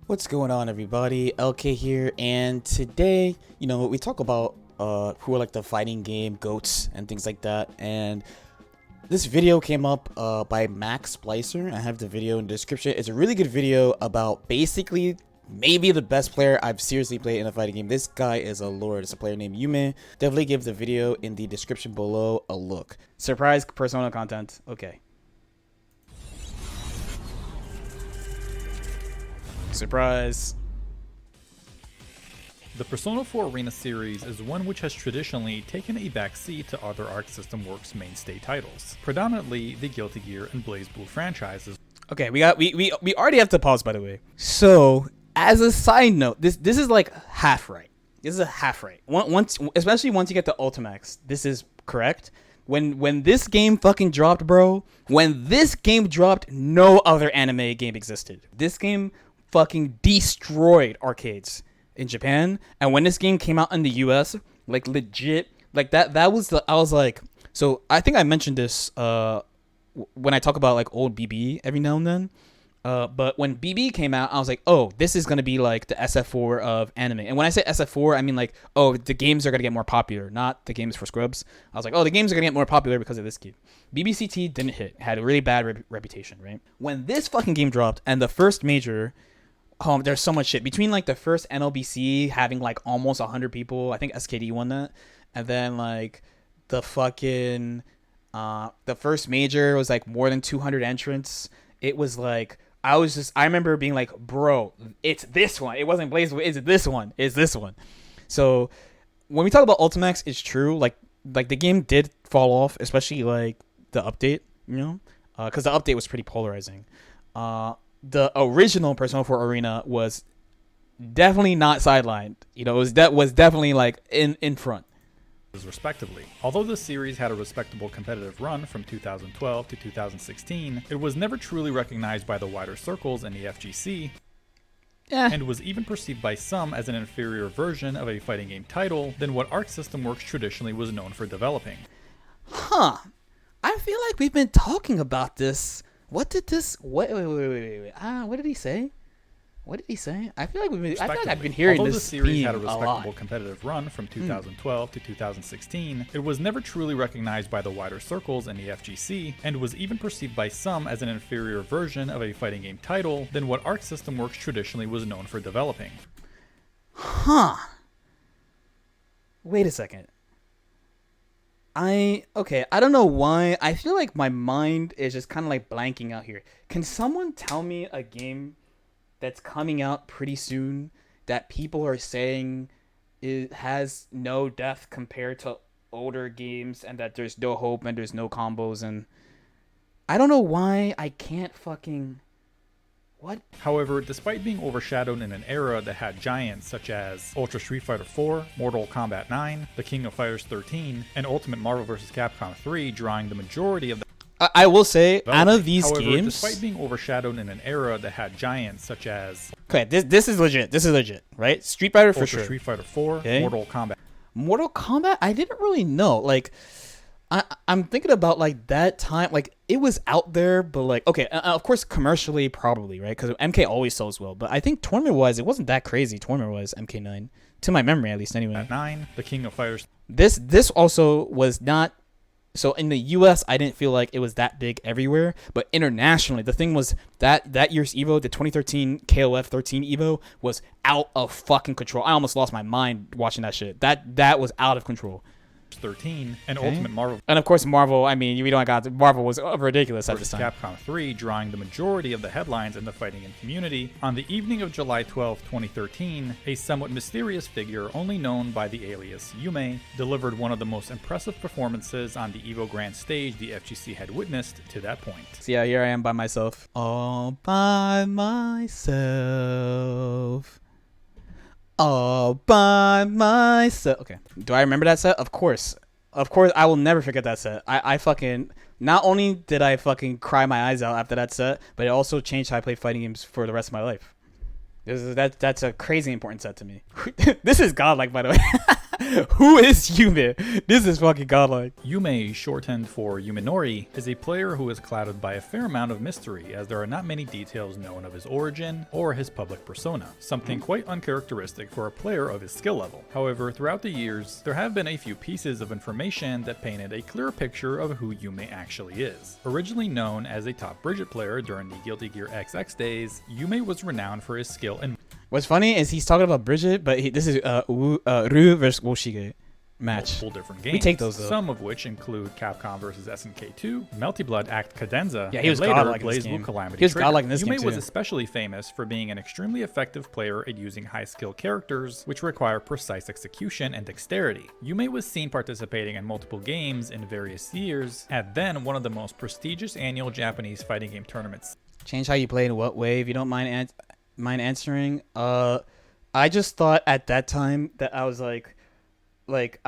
What's going on, everybody? LK here, and today, we talk about who are like the fighting game goats and things like that. And this video came up by Max Splicer. I have the video in the description. It's a really good video about basically maybe the best player I've seriously played in a fighting game. This guy is a lord. It's a player named Yume. Definitely give the video in the description below a look. Surprise Persona content. Okay. Surprise. The Persona 4 Arena series is one which has traditionally taken a backseat to other Arc System Works mainstay titles, predominantly the Guilty Gear and BlazBlue franchises. Okay, we already have to pause, by the way. So, as a side note, this is like half right. This is a half right. Especially once you get to Ultimax, this is correct. When this game fucking dropped, bro, when this game dropped, no other anime game existed. This game fucking destroyed arcades in Japan, and when this game came out in the US, like legit, like that was I was like, so I think I mentioned this when I talk about like old BB every now and then, but when BB came out, I was like, oh, this is gonna be like the SF4 of anime. And when I say SF4, I mean like, oh, the games are gonna get more popular, not the games for scrubs. I was like, oh, the games are gonna get more popular because of this game. BBCT didn't hit, had a really bad reputation, right? When this fucking game dropped and the first major, there's so much shit between like the first NLBC having like almost 100 people. I think SKD won that, and then like the fucking the first major was like more than 200 entrants. It was like I remember being like, bro, it's this one. It wasn't BlazBlue. It's this one. It's this one. So when we talk about Ultimax, it's true. Like the game did fall off, especially like the update. Because the update was pretty polarizing. The original Persona 4 Arena was definitely not sidelined. That was definitely like in front. Respectively. Although the series had a respectable competitive run from 2012 to 2016, it was never truly recognized by the wider circles in the FGC, and was even perceived by some as an inferior version of a fighting game title than what Arc System Works traditionally was known for developing. I feel like we've been talking about this. What did this? Wait. What did he say? What did he say? I feel like I've been hearing Although this the series theme had a a respectable lot. competitive run from 2012 to 2016, it was never truly recognized by the wider circles in the FGC, and was even perceived by some as an inferior version of a fighting game title than what Arc System Works traditionally was known for developing. Wait a second. I don't know why. I feel like my mind is just kind of like blanking out here. Can someone tell me a game that's coming out pretty soon that people are saying it has no depth compared to older games, and that there's no hope and there's no combos? And I don't know why I can't fucking... What? However, despite being overshadowed in an era that had giants such as Ultra Street Fighter 4, Mortal Kombat 9, The King of Fighters 13, and Ultimate Marvel vs. Capcom 3 drawing the majority of the... I will say, out of these games... despite being overshadowed in an era that had giants such as... Okay, this is legit. This is legit, right? Street Fighter for Ultra sure. Street Fighter 4, Okay. Mortal Kombat... Mortal Kombat? I didn't really know. Like, I'm thinking about like that time. Like, it was out there, but like, okay, of course, commercially, probably, right? Because MK always sells well. But I think tournament-wise, it wasn't that crazy. Tournament-wise, MK9, to my memory at least, anyway. 9, The King of Fighters... This also was not. So in the US, I didn't feel like it was that big everywhere, but internationally, the thing was that year's Evo, the 2013 KOF 13 Evo, was out of fucking control. I almost lost my mind watching that shit. That was out of control. 13 and Ultimate Marvel And of course, Marvel. I mean, we don't got Marvel was ridiculous at this vs. time. Capcom 3 drawing the majority of the headlines in the fighting game community. On the evening of July 12, 2013, a somewhat mysterious figure only known by the alias Yume delivered one of the most impressive performances on the EVO Grand Stage the FGC had witnessed to that point. So yeah, here I am by myself. All by myself. All by myself. Okay. Do I remember that set? Of course. I will never forget that set. I fucking... Not only did I fucking cry my eyes out after that set, but it also changed how I play fighting games for the rest of my life. That's a crazy important set to me. This is godlike, by the way. Who is Yume? This is fucking godlike. Yume, shortened for Yuminori, is a player who is clouded by a fair amount of mystery, as there are not many details known of his origin or his public persona, something quite uncharacteristic for a player of his skill level. However, throughout the years, there have been a few pieces of information that painted a clear picture of who Yume actually is. Originally known as a top Bridget player during the Guilty Gear XX days, Yume was renowned for his skill in What's funny is he's talking about Bridget, but this is Ryu versus Woshige match. multiple different games. We take those though. Some of which include Capcom vs SNK 2, Melty Blood Act Cadenza, Yeah, he was and later godlike in this BlazBlue game. Calamity He was Trigger. godlike in this game Yume was too. especially famous for being an extremely effective player at using high-skill characters, which require precise execution and dexterity. Yume was seen participating in multiple games in various years at then one of the most prestigious annual Japanese fighting game tournaments. Change how you play in what way, if you don't mind answering. I just thought at that time that I was like what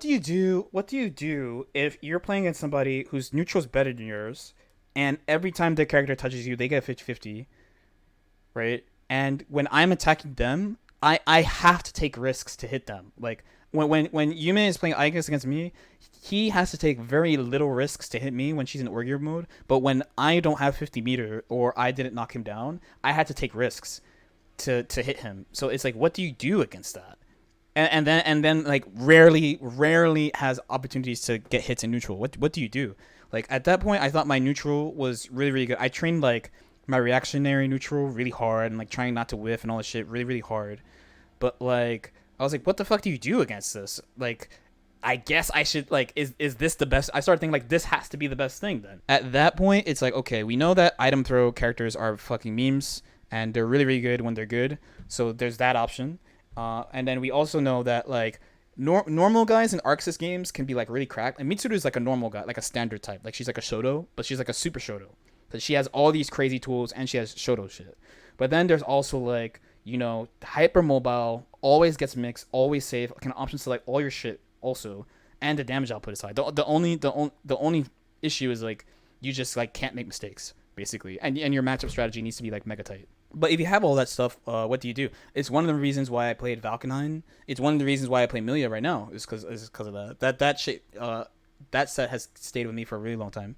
do you do? What do you do if you're playing against somebody whose neutral's better than yours, and every time their character touches you, they get 50-50, right? And when I'm attacking them, I have to take risks to hit them. Like when Yume is playing Aigis against me, he has to take very little risks to hit me when she's in Orgear mode. But when I don't have 50 meter or I didn't knock him down, I had to take risks to hit him. So it's like, what do you do against that? And then like rarely has opportunities to get hits in neutral. What do you do? Like at that point, I thought my neutral was really good. I trained like my reactionary neutral really hard and like trying not to whiff and all this shit really hard. But like I was like, what the fuck do you do against this? Like I guess I should like is this the best? I started thinking like this has to be the best thing then. At that point, it's like, okay, we know that item throw characters are fucking memes and they're really good when they're good. So there's that option. And then we also know that like normal guys in Arxis games can be like really cracked. And Mitsuru is like a normal guy, like a standard type. Like she's like a Shoto, but she's like a super Shoto. Because she has all these crazy tools and she has Shoto shit. But then there's also like, you know, hyper mobile, always gets mixed, always safe, can option select all your shit also, and the damage output is high. The only issue is like you just like can't make mistakes basically, and your matchup strategy needs to be like mega tight. But if you have all that stuff, what do you do? It's one of the reasons why I played Valkenheim. It's one of the reasons why I play Milia right now. Is because of that. That shit. That set has stayed with me for a really long time.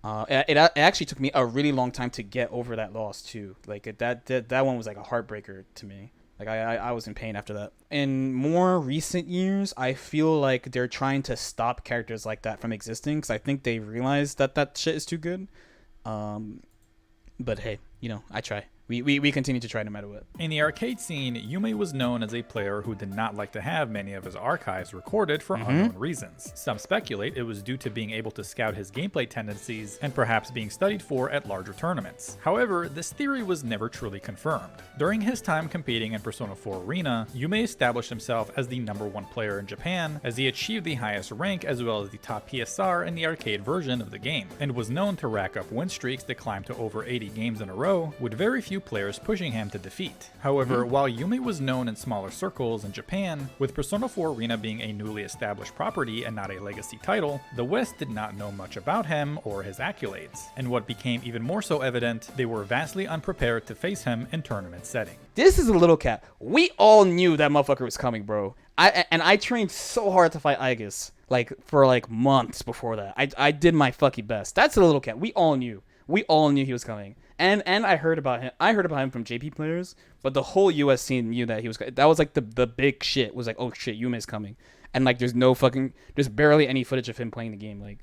It actually took me a really long time to get over that loss too. Like that one was like a heartbreaker to me. Like I was in pain after that. In more recent years, I feel like they're trying to stop characters like that from existing because I think they realized that shit is too good. But hey, you know, I try. We continue to try no matter what. In the arcade scene, Yume was known as a player who did not like to have many of his archives recorded for unknown reasons. Some speculate it was due to being able to scout his gameplay tendencies and perhaps being studied for at larger tournaments. However, this theory was never truly confirmed. During his time competing in Persona 4 Arena, Yume established himself as the #1 player in Japan as he achieved the highest rank as well as the top PSR in the arcade version of the game, and was known to rack up win streaks that climbed to over 80 games in a row, with very few players pushing him to defeat. However, while Yume was known in smaller circles in Japan, with Persona 4 Arena being a newly established property and not a legacy title, the West did not know much about him or his accolades. And what became even more so evident, they were vastly unprepared to face him in tournament setting. This is a little cap. We all knew that motherfucker was coming, bro. I trained so hard to fight Aegis, like for like months before that. I did my fucking best. That's a little cap. We all knew. We all knew he was coming. And I heard about him. I heard about him from JP players, but the whole US scene knew that he was. That was like the big shit. Was like, oh shit, Yume's coming, and like there's barely any footage of him playing the game. Like,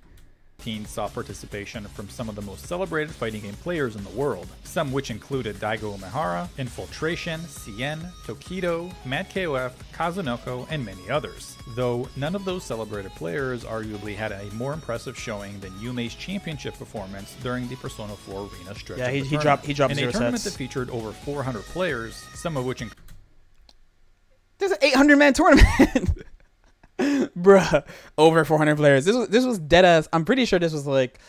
Teens saw participation from some of the most celebrated fighting game players in the world, some which included Daigo Umehara, Infiltration, Cien, Tokido, Mad KOF, Kazunoko, and many others. Though none of those celebrated players arguably had a more impressive showing than Yume's championship performance during the Persona 4 Arena stretch. yeah, of the he dropped in 0 a tournament sets. that featured over 400 players, some of which There's an 800-man tournament. Bruh, over 400 players. This was dead ass. I'm pretty sure this was like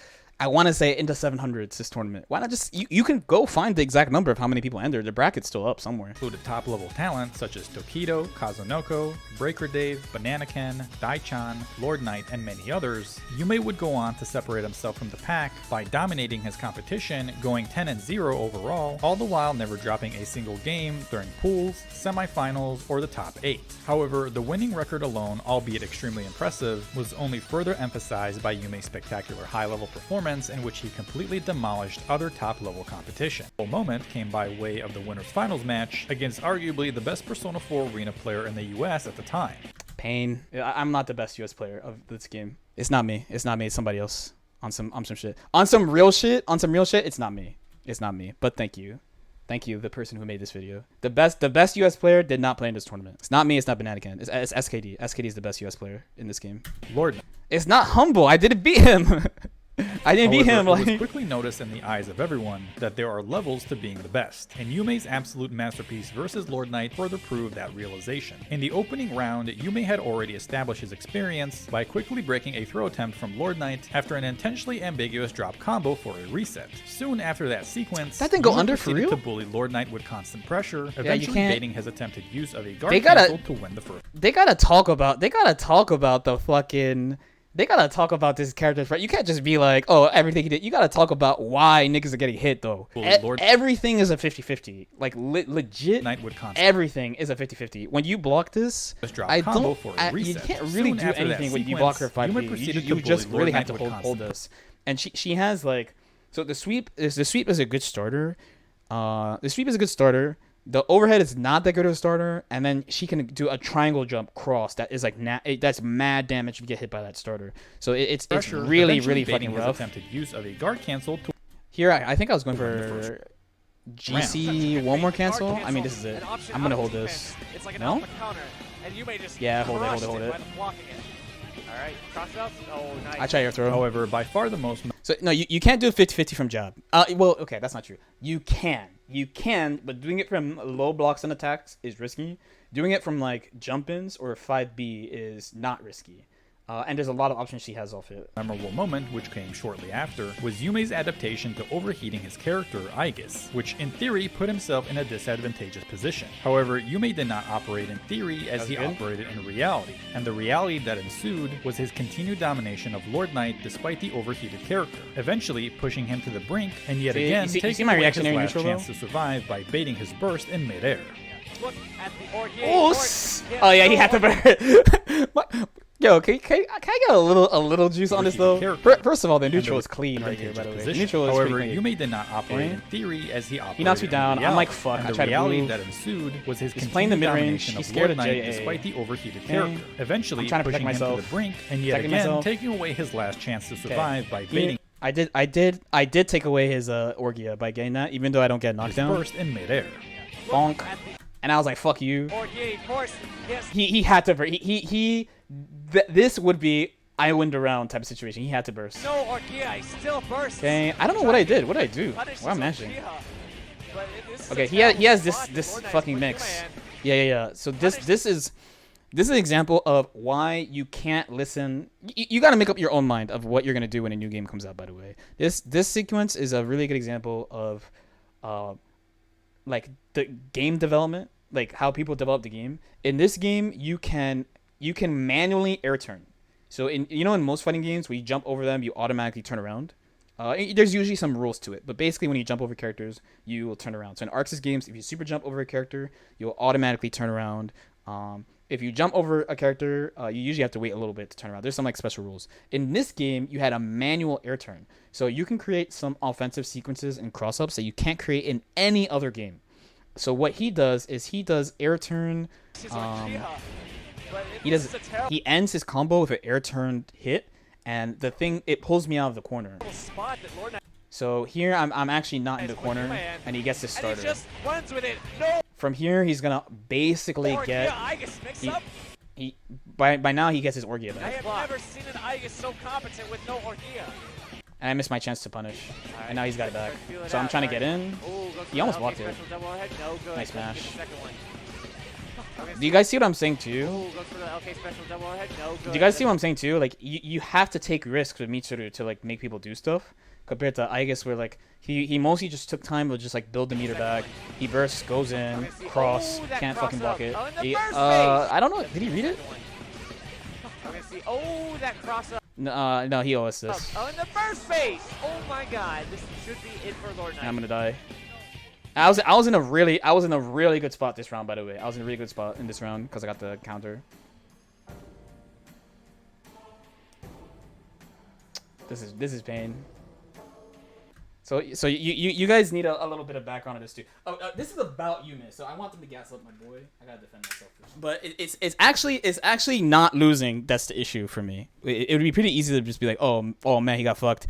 I want to say into 700s this tournament. Why not just you can go find the exact number of how many people entered. The bracket's still up somewhere. Included top level talent such as Tokido, Kazunoko, Breaker Dave, Bananaken, Daichan, LordKnight, and many others, Yume would go on to separate himself from the pack by dominating his competition, going 10-0 overall, all the while never dropping a single game during pools, semifinals, or the top 8. However, the winning record alone, albeit extremely impressive, was only further emphasized by Yume's spectacular high-level performance in which he completely demolished other top-level competition. The moment came by way of the winners finals match against arguably the best Persona 4 Arena player in the US at the time. Pain. I'm not the best US player of this game. It's not me. It's not me. It's somebody else on some shit. On some real shit. It's not me. It's not me. But thank you. Thank you, the person who made this video. The best US player did not play in this tournament. It's not me, it's not Bananaken. It's SKD. SKD is the best US player in this game. Lord. It's not Humble. I didn't beat him. I didn't beat him. It was quickly noticed in the eyes of everyone that there are levels to being the best, and Yume's absolute masterpiece versus LordKnight further proved that realization. In the opening round, Yume had already established his experience by quickly breaking a throw attempt from LordKnight after an intentionally ambiguous drop combo for a reset. Soon after that sequence, that didn't go Yume under for real? to bully LordKnight with constant pressure, eventually baiting his attempted use of a guard cancel to win the first. They gotta talk about the fucking. They gotta talk about this character. You can't just be like, oh, everything he did. You gotta talk about why niggas are getting hit, though. Everything is a 50-50. Like, legit, everything is a 50-50. When you block this, you can't really do anything when you block her 5P. You just really have to hold this. And she has, like... So the sweep is a good starter. The overhead is not that good of a starter, and then she can do a triangle jump cross that is like that's mad damage if you get hit by that starter. So it's really fucking rough. Attempted use of a guard cancel to here, I think I was going for GC one more cancel. I mean, this is it. I'm gonna hold this. No? Yeah, hold it. Alright, cross it up. Oh, nice. I try your throw. However, by far the most... So, no, you can't do a 50-50 from jab. Well, okay, that's not true. You can, but doing it from low blocks and attacks is risky. Doing it from, like, jump-ins or 5B is not risky. And there's a lot of options she has off it. Memorable moment, which came shortly after, was Yume's adaptation to overheating his character, Aegis, which in theory put himself in a disadvantageous position. However, Yume did not operate in theory as he operated in reality, and the reality that ensued was his continued domination of LordKnight despite the overheated character, eventually pushing him to the brink and yet again taking away his last chance to survive by baiting his burst in midair. Look at the oh yeah, he had to burn. Yo, can I get a little juice on this though? First of all, the neutral is clean right here, by the way. Neutral is however, Yume did not operate in theory as he operated. He knocks me down. I'm like, fuck. And I try the to reality move. that ensued was his playing the mid range. He's scared of JA despite the overheated character. Eventually, I'm trying to protect pushing myself. him to the brink, and yet again taking away his last chance to survive by baiting. I did take away his Orgia by getting that, even though I don't get knocked down. Burst in midair. Bonk. And I was like, fuck you. He had to burst. This would be I win the round type of situation. He had to burst. No, Orgia, I still burst. Okay, I don't know what I did. What did I do? Why am I mashing? Okay, he has this fucking mix. Yeah. So this is an example of why you can't listen. You got to make up your own mind of what you're gonna do when a new game comes out. By the way, this sequence is a really good example of like the game development, like how people develop the game. In this game, you can manually air turn. So in most fighting games, when you jump over them, you automatically turn around. There's usually some rules to it, but basically when you jump over characters, you will turn around. So in Arxis games, if you super jump over a character, you'll automatically turn around. If you jump over a character, you usually have to wait a little bit to turn around. There's some like special rules. In this game, you had a manual air turn. So you can create some offensive sequences and cross-ups that you can't create in any other game. So what he does is he does air turn. He ends his combo with an air turn hit, and it pulls me out of the corner. So here I'm actually not in the corner, and he gets this starter. From here he's gonna basically get. By now he gets his Orgia back. I have never seen an Aegis so competent with no Orgia. And I missed my chance to punish. And now he's got it back. So I'm trying to get in. He almost blocked it. Nice smash. Do you guys see what I'm saying too? Oh, goes for the LK special double overhead. No good. Do you guys see what I'm saying too? Like you have to take risks with Mitsuru to like make people do stuff compared to Aigis where like he mostly just took time to just like build the meter back. He bursts, goes in, cross, Oh, that can't cross fucking block up. it. Oh, in the He- first I don't know. Did he read it? I'm gonna see. Oh, that cross up. No, he owes this. Oh, in the first base. Oh my God, this should be it for Lord Knight. I'm gonna die. I was in a really good spot this round, by the way. I was in a really good spot in this round because I got the counter. This is pain. So you guys need a little bit of background on this too. This is about Yume, so I want them to gas up my boy. I gotta defend myself. But it's actually not losing. That's the issue for me. It would be pretty easy to just be like, oh man, he got fucked.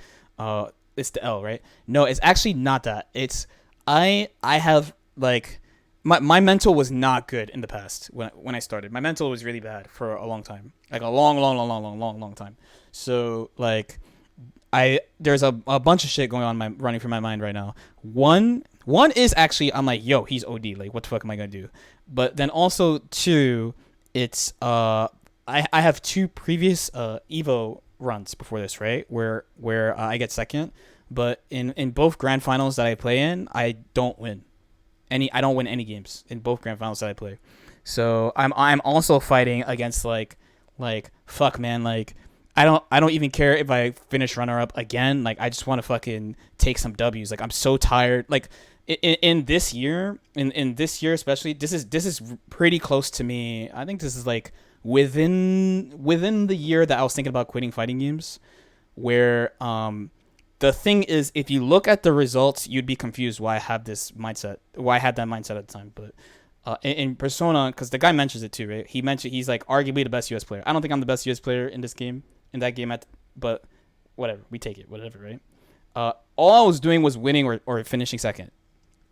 It's the L, right? No, it's actually not that. It's I have like my mental was not good in the past when I started. My mental was really bad for a long time, like a long time. So like there's a bunch of shit going on running through my mind right now. One is actually I'm like, yo, he's OD. Like, what the fuck am I gonna do? But then also two, it's I have two previous Evo runs before this, right? Where I get second. But in both grand finals that I play in, I don't win any games in both grand finals that I play. So I'm also fighting against like fuck man, like I don't even care if I finish runner up again. Like I just want to fucking take some W's. Like I'm so tired. Like in this year, in this year especially, this is pretty close to me. I think this is like within the year that I was thinking about quitting fighting games, where the thing is, if you look at the results, you'd be confused why I have this mindset, why I had that mindset at the time. But in Persona, because the guy mentions it too, right? He's like arguably the best US player. I don't think I'm the best US player in that game, but whatever, we take it, whatever, right? All I was doing was winning or finishing second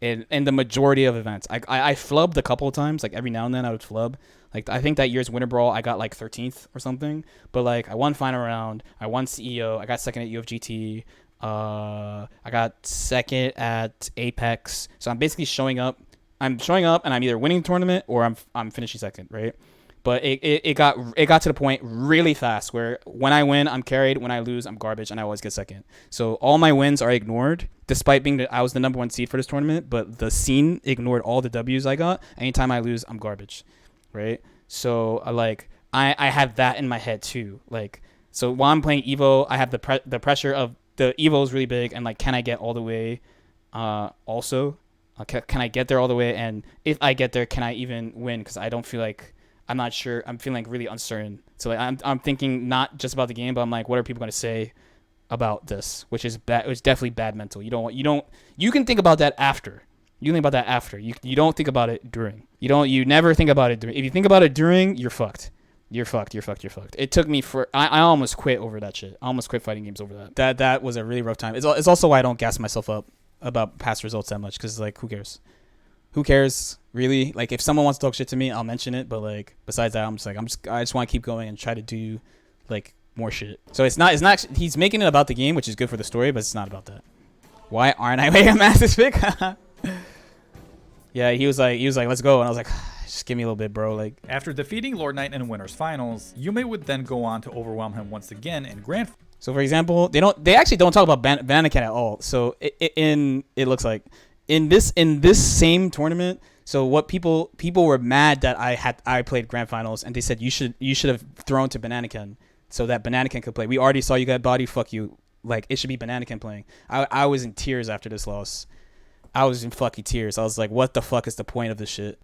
in the majority of events. I flubbed a couple of times, like every now and then I would flub. Like I think that year's Winter Brawl, I got like 13th or something. But like I won final round, I won CEO, I got second at UFGT. I got second at Apex. So I'm basically showing up. I'm showing up and I'm either winning the tournament or I'm finishing second, right? But it got to the point really fast where when I win, I'm carried. When I lose, I'm garbage, and I always get second. So all my wins are ignored, despite being I was the number one seed for this tournament. But the scene ignored all the W's I got. Anytime I lose, I'm garbage, right? So I have that in my head too. Like so while I'm playing Evo, I have the pressure of the Evo is really big, and like, can I get all the way? Also, can I get there all the way? And if I get there, can I even win? Because I don't feel like I'm not sure. I'm feeling like really uncertain. So like, I'm thinking not just about the game, but I'm like, what are people going to say about this? Which is bad. It's definitely bad mental. You can think about that after. You think about that after. You don't think about it during. You never think about it during. If you think about it during, you're fucked. You're fucked. It took me I almost quit over that shit. I almost quit fighting games over that. That was a really rough time. It's also why I don't gas myself up about past results that much, because like, who cares? Who cares, really? Like, if someone wants to talk shit to me, I'll mention it. But like, besides that, I just want to keep going and try to do like more shit. So it's not. He's making it about the game, which is good for the story, but it's not about that. Why aren't I making a massive pick? Yeah, he was like, let's go, and I was like, just give me a little bit, bro. Like, After defeating LordKnight in Winners Finals, Yume would then go on to overwhelm him once again in Grand. So for example, they actually don't talk about Banana Cat at all. So it looks like in this same tournament. So what people were mad that I played Grand Finals, and they said you should have thrown to Banana Ken so that Banana Ken could play. We already saw you got body. Fuck you. Like, it should be Banana Ken playing. I was in tears after this loss. I was in fucking tears. I was like, what the fuck is the point of this shit?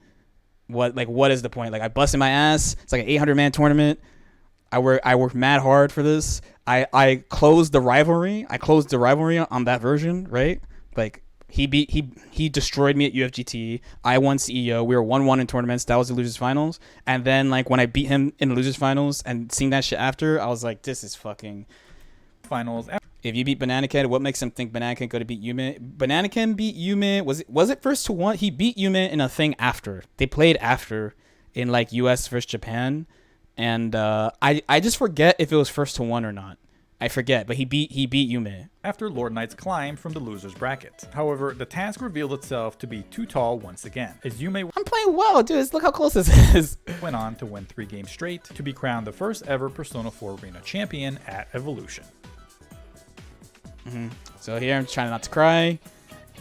What is the point? Like, I busted my ass. It's like an 800-man tournament. I worked mad hard for this. I closed the rivalry. On that version, right? Like, he destroyed me at UFGT. I won CEO. We were 1-1 in tournaments. That was the losers finals. And then like when I beat him in the losers finals and seeing that shit after, I was like, this is fucking Finals. If you beat Banana Ken, what makes him think Banana Ken go to beat Yume? Banana Ken beat Yume. Was it first to one? He beat Yume in a thing after. They played after in like US versus Japan. And I just forget if it was first to one or not. I forget, but he beat Yume. After LordKnight's climb from the loser's bracket. However, the task revealed itself to be too tall once again, as Yume I'm playing well, dude. Look how close this is. went on to win 3 games straight to be crowned the first ever Persona 4 Arena champion at Evolution. So here I'm trying not to cry.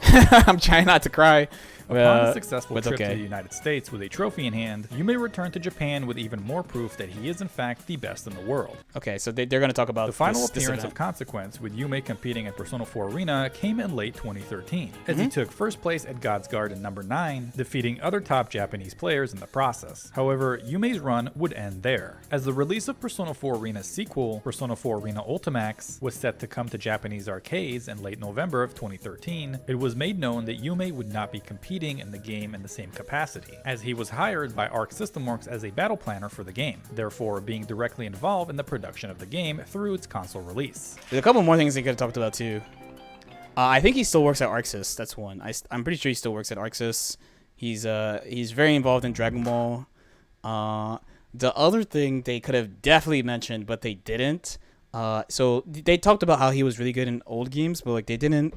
I'm trying not to cry. Upon a successful trip okay. to the United States with a trophy in hand, Yume returned to Japan with even more proof that he is in fact the best in the world. Okay, so they're going to talk about The final this appearance event. of consequence with Yume competing in Persona 4 Arena came in late 2013, as he took first place at God's Garden number 9, defeating other top Japanese players in the process. However, Yume's run would end there, as the release of Persona 4 Arena's sequel, Persona 4 Arena Ultimax, was set to come to Japanese arcades in late November of 2013. It was made known that Yume would not be competing in the game in the same capacity, as he was hired by Arc System Works as a battle planner for the game, therefore being directly involved in the production of the game through its console release. There's a couple more things they could have talked about too. I think he still works at ArcSys. That's one. I'm pretty sure he still works at ArcSys. He's very involved in Dragon Ball. The other thing they could have definitely mentioned, but they didn't. So they talked about how he was really good in old games, but like they didn't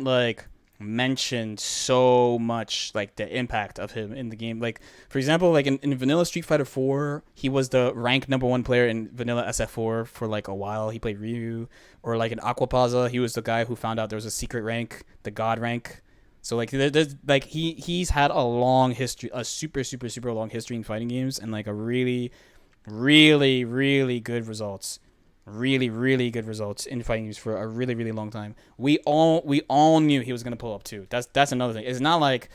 like mention so much like the impact of him in the game. Like for example, like in vanilla Street Fighter 4, he was the ranked #1 player in vanilla SF4 for like a while. He played Ryu. Or like in Aquapaza, he was the guy who found out there was a secret rank, the god rank. So like there's like he's had a long history, a super long history in fighting games, and like a really good results. Really good results in fighting games for a really long time. We all knew he was gonna pull up too. That's another thing. It's not like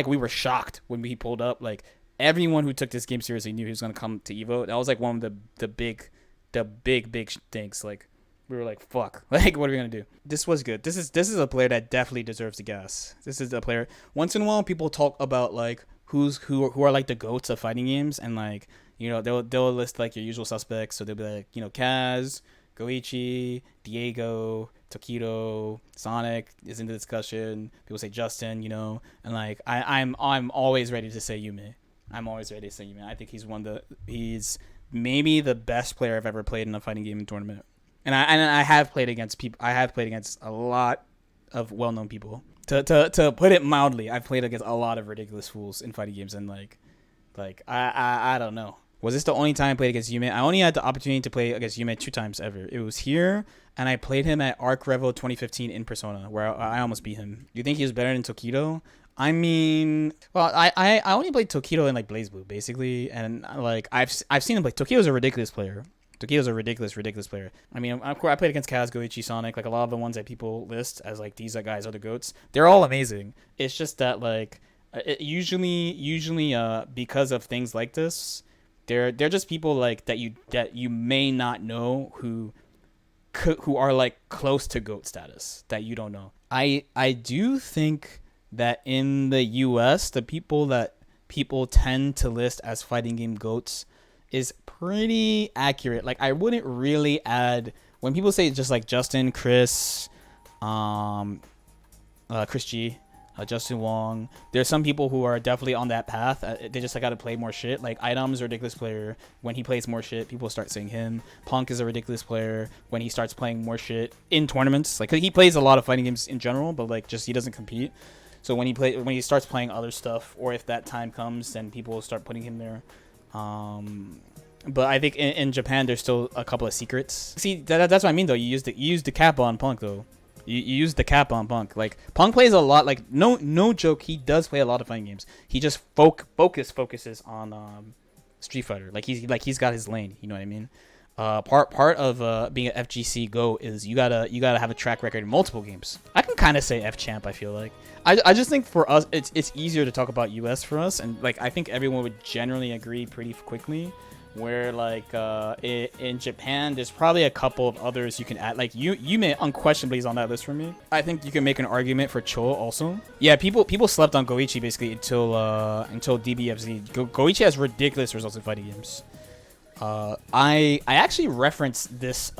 we were shocked when he pulled up. Like everyone who took this game seriously knew he was gonna come to Evo. That was like one of the big things. Like we were like, fuck, like what are we gonna do? This was good. This is a player that definitely deserves the gas. This is a player. Once in a while, people talk about like who are like the goats of fighting games, and like, you know, they'll list like your usual suspects. So they'll be like, you know, Kaz, Goichi, Diego, Tokido, Sonic is in the discussion. People say Justin, you know, and like I'm always ready to say Yume. I think he's maybe the best player I've ever played in a fighting game in tournament. And I have played against people. I have played against a lot of well-known people. To put it mildly, I've played against a lot of ridiculous fools in fighting games, and like I don't know. Was this the only time I played against Yume? I only had the opportunity to play against Yume 2 times ever. It was here, and I played him at Arc Revo 2015 in Persona, where I almost beat him. Do you think he was better than Tokido? I mean, well, I only played Tokido in like BlazBlue basically, and like I've seen him play. Tokido's a ridiculous player. Tokido's a ridiculous player. I mean, of course, I played against Kaz, Goichi, Sonic, like a lot of the ones that people list as like these guys are the goats. They're all amazing. It's just that like usually because of things like this, they're just people like that you may not know who are like close to GOAT status that you don't know. I do think that in the US, the people that people tend to list as fighting game GOATs is pretty accurate. Like I wouldn't really add, when people say just like Justin, Chris, Chris G, Justin Wong, there's some people who are definitely on that path. They just got to play more shit. Like Item is a ridiculous player. When he plays more shit, people start saying him. Punk is a ridiculous player when he starts playing more shit in tournaments. Like he plays a lot of fighting games in general, but like just he doesn't compete. So when he starts playing other stuff, or if that time comes, then people will start putting him there. But I think in Japan there's still a couple of secrets. See, that's what I mean though. You use the cap on Punk though. You use the cap on Punk. Like Punk plays a lot. Like no joke, he does play a lot of fighting games. He just focuses on Street Fighter. Like he's got his lane. You know what I mean? Part of being an FGC GO is you gotta have a track record in multiple games. I can kind of say F champ. I feel like I just think for us it's easier to talk about US for us, and like I think everyone would generally agree pretty quickly. Where like in Japan, there's probably a couple of others you can add. Like Yume unquestionably is on that list for me. I think you can make an argument for Cho also. Yeah, people slept on Goichi basically until DBFZ. Goichi has ridiculous results in fighting games. I actually referenced this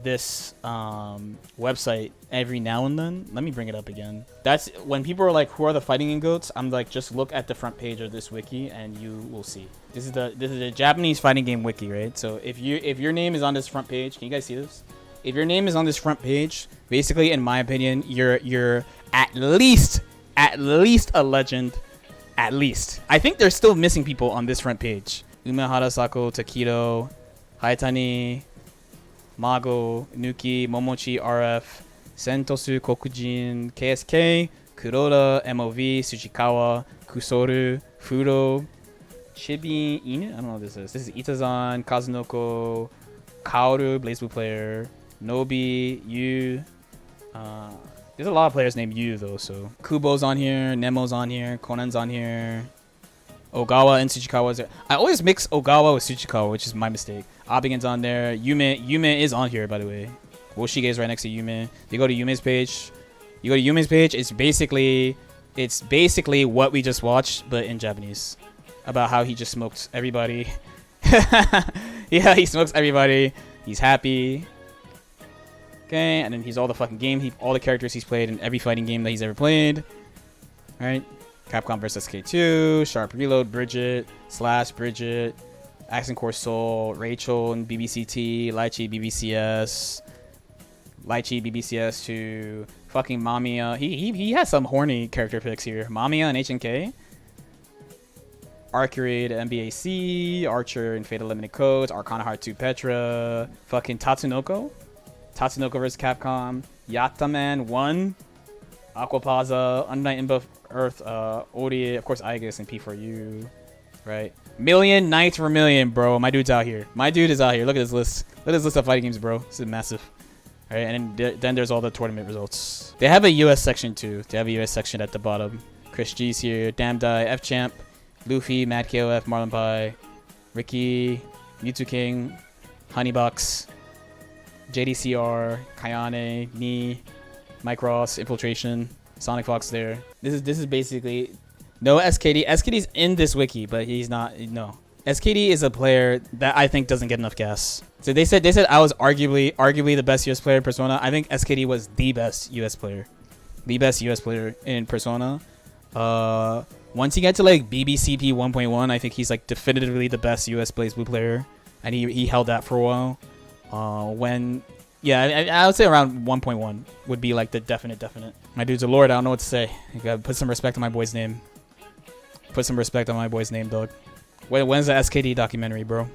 this website every now and then. Let me bring it up again. That's when people are like, who are the fighting game goats? I'm like, just look at the front page of this wiki and you will see. This is the Japanese fighting game wiki, right? So if your name is on this front page, can you guys see this? If your name is on this front page, basically, in my opinion, you're at least a legend. At least. I think they're still missing people on this front page. Umehara Sako, Takedo, Haitani, Mago, Nuki, Momochi, RF, Sentosu, Kokujin, KSK, Kuroda, MOV, Tsuchikawa, Kusoru, Furo, Chibi, Inu? I don't know what this is. This is Itazan, Kazunoko, Kaoru, Blaze Blue player, Nobi, Yu. There's a lot of players named Yu though, so Kubo's on here, Nemo's on here, Konan's on here, Ogawa and Tsuchikawa's there. I always mix Ogawa with Tsuchikawa, which is my mistake. Abigen's on there. Yume is on here, by the way. Woshige is right next to Yume. You go to Yume's page. It's basically what we just watched, but in Japanese, about how he just smoked everybody. Yeah, he smokes everybody. He's happy. Okay, and then he's all the fucking game. All the characters he's played in every fighting game that he's ever played. All right. Capcom vs. SK2, Sharp Reload, Bridget, Slash Bridget, Accent Core Soul, Rachel and BBCT, Lychee BBCS, Lychee BBCS2, fucking Mamiya. He has some horny character picks here. Mamiya and HNK. Arcade MBAC, Archer and Fatal Limited Codes, Arcana Heart 2 Petra, fucking Tatsunoko vs. Capcom, Yataman 1, Aquapaza, Unnight Inbuff Earth, Odi, of course, Igus and P4U, right? Million Knights Vermilion, bro. My dude's out here. My dude is out here. Look at this list. Look at this list of fighting games, bro. This is massive. All right, and then there's all the tournament results. They have a US section too. They have a US section at the bottom. Chris G's here. Damdai, F Champ, Luffy, Mad KOF, Marlon Pai, Ricky, Mewtwo King, Honeybox, JDCR, Kayane, Ni, Mike Ross, Infiltration, Sonic Fox there. This is basically no SKD. SKD's in this wiki, but he's not. No, SKD is a player that I think doesn't get enough gas. So they said I was arguably the best US player in Persona. I think SKD was the best US player in Persona. Once you get to like BBCP 1.1, I think he's like definitively the best US Blaze Blue player, and he held that for a while. I would say around 1.1 would be like the definite. My dude's a lord. I don't know what to say. You gotta put some respect on my boy's name. Put some respect on my boy's name, dog. When's the SKD documentary, bro?